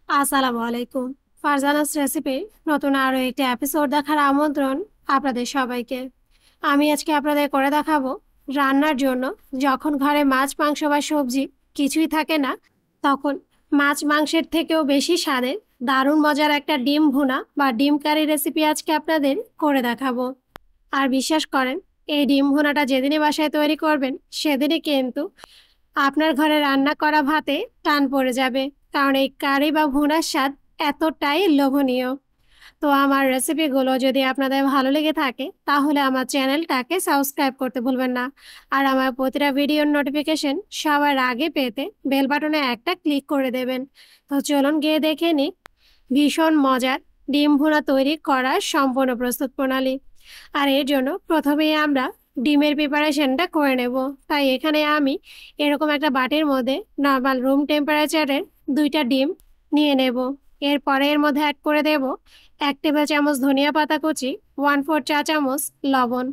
আসসালামু আলাইকুম। ফারজানাস রেসিপির নতুন আরো একটি এপিসোড দেখার আমন্ত্রণ আপনাদের সবাইকে। আমি আজকে আপনাদের করে দেখাবো রান্নার জন্য যখন ঘরে মাছ মাংস বা সবজি কিছুই থাকে না, তখন মাছ মাংসের থেকেও বেশি স্বাদের দারুণ মজার একটা ডিম ভুনা বা ডিম কারি রেসিপি আজকে আপনাদের করে দেখাবো। আর বিশ্বাস করেন, এই ডিম ভুনাটা যেদিনই বাসায় তৈরি করবেন সেদিনই কিন্তু আপনার ঘরে রান্না করা ভাতে টান পড়ে যাবে, কারণ এই কারি বা ভুনার স্বাদ এতটাই লোভনীয়। তো আমার রেসিপিগুলো যদি আপনাদের ভালো লেগে থাকে তাহলে আমার চ্যানেলটাকে সাবস্ক্রাইব করতে ভুলবেন না। আর আমার প্রতিটা ভিডিওর নোটিফিকেশন সবার আগে পেতে বেল বাটনে একটা ক্লিক করে দেবেন। তো চলুন গিয়ে দেখে নিই ভীষণ মজার ডিম ভুনা তৈরি করার সম্পূর্ণ প্রস্তুত প্রণালী। আর এর জন্য প্রথমেই আমরা ডিমের প্রিপারেশনটা করে নেব। তাই এখানে আমি এরকম একটা বাটির মধ্যে নর্মাল রুম টেম্পারেচারের 2টা ডিম নিয়ে নেব। এরপরে এর মধ্যে অ্যাড করে দেব 1 টেবিল চামচ ধনিয়া পাতা কুচি, 1/4 চা চামচ লবণ।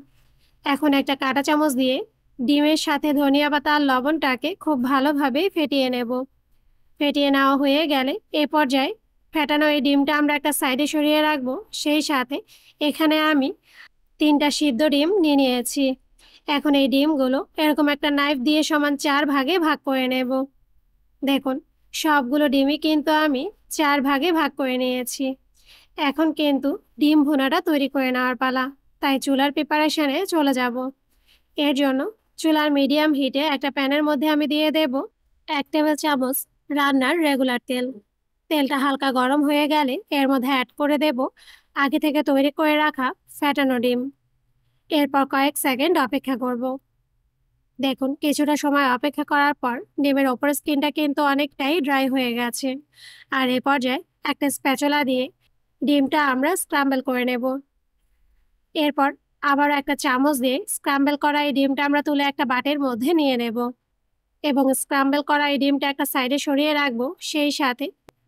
এখন একটা কাঁটা চামচ দিয়ে ডিমের সাথে ধনিয়া পাতা আর লবণটাকে খুব ভালোভাবে ফেটিয়ে নেব। ফেটিয়ে নেওয়া হয়ে গেলে এ পর্যায়ে ফেটানো এই ডিমটা আমরা একটা সাইডে সরিয়ে রাখবো। সেই সাথে এখানে আমি 3টা সিদ্ধ ডিম নিয়ে নিয়েছি। এখন এই ডিমগুলো এরকম একটা নাইফ দিয়ে সমান 4 ভাগে ভাগ করে নেব। দেখুন, সবগুলো ডিমই কিন্তু আমি 4 ভাগে ভাগ করে নিয়েছি। এখন কিন্তু ডিম ভুনাটা তৈরি করে নেওয়ার পালা। তাই চুলার প্রিপারেশনে চলে যাব। এর জন্য চুলার মিডিয়াম হিটে একটা প্যানের মধ্যে আমি দিয়ে দেব 1 টেবিল চামচ রান্নার রেগুলার তেল। তেলটা হালকা গরম হয়ে গেলে এর মধ্যে অ্যাড করে দেব আগে থেকে তৈরি করে রাখা ফ্যাটানো ডিম। এরপর কয়েক সেকেন্ড অপেক্ষা করব। দেখুন, কিছুটা সময় অপেক্ষা করার পর ডিমের ওপর স্কিনটা কিন্তু অনেকটাই ড্রাই হয়ে গেছে। আর এ পর্যায়ে একটা স্প্যাচুলা দিয়ে ডিমটা আমরা স্ক্রাম্বল করে নেব। এরপর আবার একটা চামচ দিয়ে স্ক্রাম্বল করা এই ডিমটা আমরা তুলে একটা বাটির মধ্যে নিয়ে নেব এবং স্ক্রাম্বল করা এই ডিমটা একটা সাইডে সরিয়ে রাখবো। সেই সাথে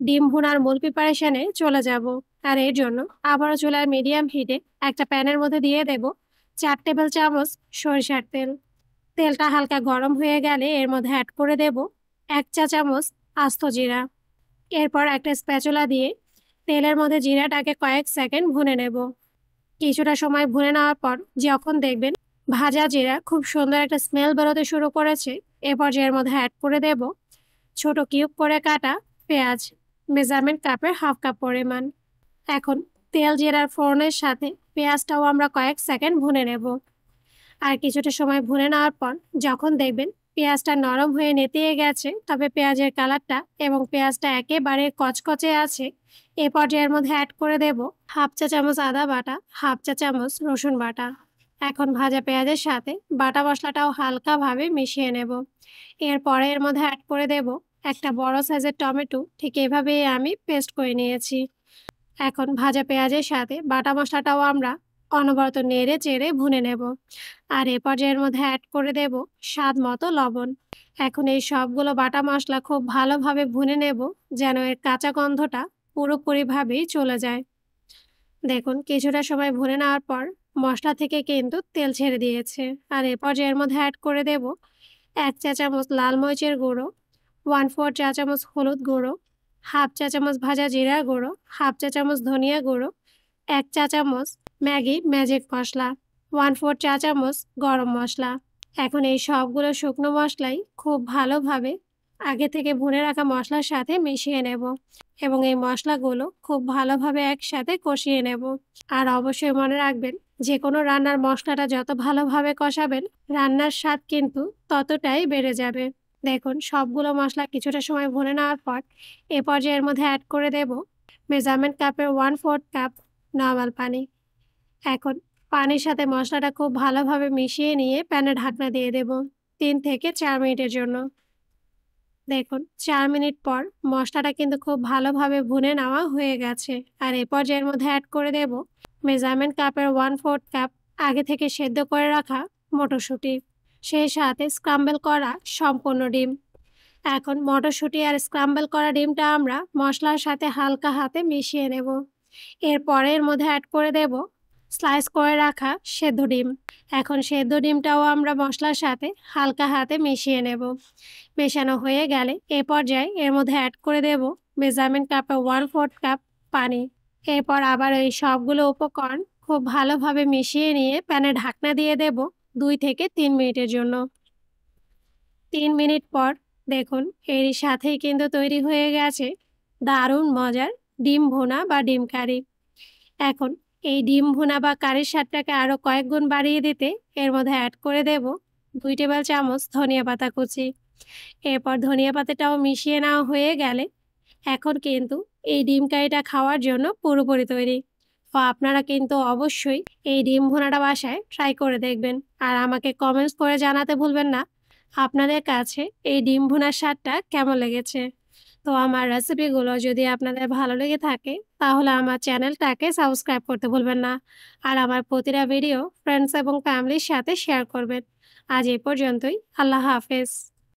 ডিম ভুনার মূল প্রিপারেশনে চলে যাব। আর এর জন্য আবারও চুলার মিডিয়াম হিটে একটা প্যানের মধ্যে দিয়ে দেব 4 টেবিল চামচ সরিষার তেল। তেলটা হালকা গরম হয়ে গেলে এর মধ্যে অ্যাড করে দেব 1 চা চামচ আস্ত জিরা। এরপর একটা স্প্যাচুলা দিয়ে তেলের মধ্যে জিরাটাকে কয়েক সেকেন্ড ভুনে নেব। কিছুটা সময় ভুনে নেওয়ার পর যখন দেখবেন ভাজা জিরা খুব সুন্দর একটা স্মেল বেরোতে শুরু করেছে, এ পর্যায়ের মধ্যে অ্যাড করে দেব ছোট কিউব করে কাটা পেঁয়াজ, মেজারমেন্ট কাপের হাফ কাপ পরিমাণ। এখন তেল জিরার ফোড়নের সাথে পেঁয়াজটাও আমরা কয়েক সেকেন্ড ভুনে নেব। আর কিছুটা সময় ভুনে নেওয়ার পর যখন দেখবেন পেঁয়াজটা নরম হয়ে নেতিয়ে গেছে, তবে পেঁয়াজের কালারটা এবং পেঁয়াজটা একেবারে কচকচে আছে, এ পর্যায়ের মধ্যে অ্যাড করে দেব 1/2 চা চামচ আদা বাটা, 1/2 চা চামচ রসুন বাটা। এখন ভাজা পেঁয়াজের সাথে বাটা মশলাটাও হালকাভাবে মিশিয়ে নেব। এরপরে এর মধ্যে অ্যাড করে দেব একটা বড় সাইজের টমেটো। ঠিক এভাবেই আমি পেস্ট করে নিয়েছি। এখন ভাজা পেঁয়াজের সাথে বাটা মশলাটাও আমরা অনবরত নেড়ে চেড়ে ভুনে নেব। আর এ পর্যায়ের মধ্যে অ্যাড করে দেব স্বাদ মতো লবণ। এখন এই সবগুলো বাটা মশলা খুব ভালোভাবে ভুনে নেব, যেন এর কাঁচা গন্ধটা পুরোপুরিভাবেই চলে যায়। দেখুন, কিছুটা সময় ভুনে নেওয়ার পর মশলা থেকে কিন্তু তেল ছেড়ে দিয়েছে। আর এ পর্যায়ের মধ্যে অ্যাড করে দেব 1 চা চামচ লাল মরিচের গুঁড়ো, 1/4 চা চামচ হলুদ গুঁড়ো, 1/2 চা চামচ ভাজা জিরা গুঁড়ো, 1/2 চা চামচ ধনিয়া গুঁড়ো, 1 চা চামচ ম্যাগি ম্যাজিক মশলা, 1/4 চা চামচ গরম মশলা। এখন এই সবগুলো শুকনো মশলাই খুব ভালোভাবে আগে থেকে ভুনে রাখা মশলার সাথে মিশিয়ে নেব এবং এই মশলাগুলো খুব ভালোভাবে একসাথে কষিয়ে নেব। আর অবশ্যই মনে রাখবেন, যে কোনো রান্নার মশলাটা যত ভালোভাবে কষাবেন রান্নার স্বাদ কিন্তু ততটাই বেড়ে যাবে। দেখুন, সবগুলো মশলা কিছুটা সময় ভুনে নেওয়ার পর এ পর্যায়ের মধ্যে অ্যাড করে দেব মেজারমেন্ট কাপের 1/4 কাপ নর্মাল পানি। এখন পানির সাথে মশলাটা খুব ভালোভাবে মিশিয়ে নিয়ে প্যানে ঢাকনা দিয়ে দেব 3 থেকে 4 মিনিটের জন্য। দেখুন, 4 মিনিট পর মশলাটা কিন্তু খুব ভালোভাবে ভুনে নেওয়া হয়ে গেছে। আর এ পর্যায়ের মধ্যে অ্যাড করে দেব মেজারমেন্ট কাপের 1/4 কাপ আগে থেকে সেদ্ধ করে রাখা মটরশুঁটি, সেই সাথে স্ক্রাম্বল করা সম্পূর্ণ ডিম। এখন মটরশুঁটি আর স্ক্রাম্বল করা ডিমটা আমরা মশলার সাথে হালকা হাতে মিশিয়ে নেব। এরপরে এর মধ্যে অ্যাড করে দেব স্লাইস করে রাখা সেদ্ধ ডিম। এখন সেদ্ধ ডিমটাও আমরা মশলার সাথে হালকা হাতে মিশিয়ে নেব। মেশানো হয়ে গেলে এ পর্যায়ে এর মধ্যে অ্যাড করে দেব মেজারমেন্ট কাপে 1/4 কাপ পানি। এরপর আবার এই সবগুলো উপকরণ খুব ভালোভাবে মিশিয়ে নিয়ে প্যানে ঢাকনা দিয়ে দেব 2 থেকে 3 মিনিটের জন্য। 3 মিনিট পর দেখুন এরই সাথেই কিন্তু তৈরি হয়ে গেছে দারুণ মজার ডিম ভুনা বা ডিম কারি। এখন এই ডিম ভুনা বা কারির স্বাদটাকে আরো কয়েক গুণ বাড়িয়ে দিতে এর মধ্যে অ্যাড করে দেব 2 টেবিল চামচ ধনিয়া পাতা কুচি। এরপর ধনিয়া পাতাটাও মিশিয়ে নেওয়া হয়ে গেলে এখন কিন্তু এই ডিম কারিটা খাওয়ার জন্য পুরোপুরি তৈরি। তো আপনারা কিন্তু অবশ্যই এই ডিম ভুনাটা বাসায় ট্রাই করে দেখবেন আর আমাকে কমেন্টস করে জানাতে ভুলবেন না আপনাদের কাছে এই ডিম ভুনার স্বাদটা কেমন লেগেছে। তো আমার রেসিপিগুলো যদি আপনাদের ভালো লেগে থাকে তাহলে আমার চ্যানেলটাকে সাবস্ক্রাইব করতে ভুলবেন না আর আমার প্রতিটা ভিডিও ফ্রেন্ডস এবং ফ্যামিলির সাথে শেয়ার করবেন। আজ এই পর্যন্তই। আল্লাহ হাফেজ।